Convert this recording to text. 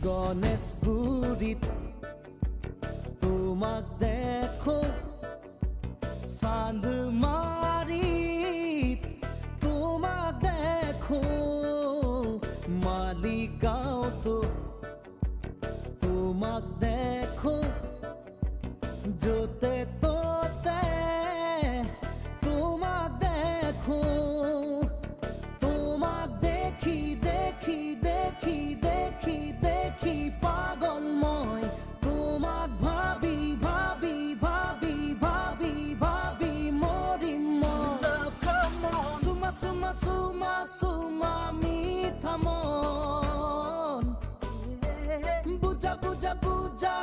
গণেশগুৰিত তোমাক দেখো, চান্দমাৰীত তোমাক দেখো, মালিগাঁৱতো তোমাক দেখো, য'তে ত'তে তোমাক দেখো। তোমাক দেখি দেখি দেখি দেখি দেখি পাগল মই, তোমাক ভাবি ভাবি ভাবি ভাবি ভাবি মৰিম মই। চুমা চুমা চুমা চুমা মিঠা মন, বুজা বুজা বুজা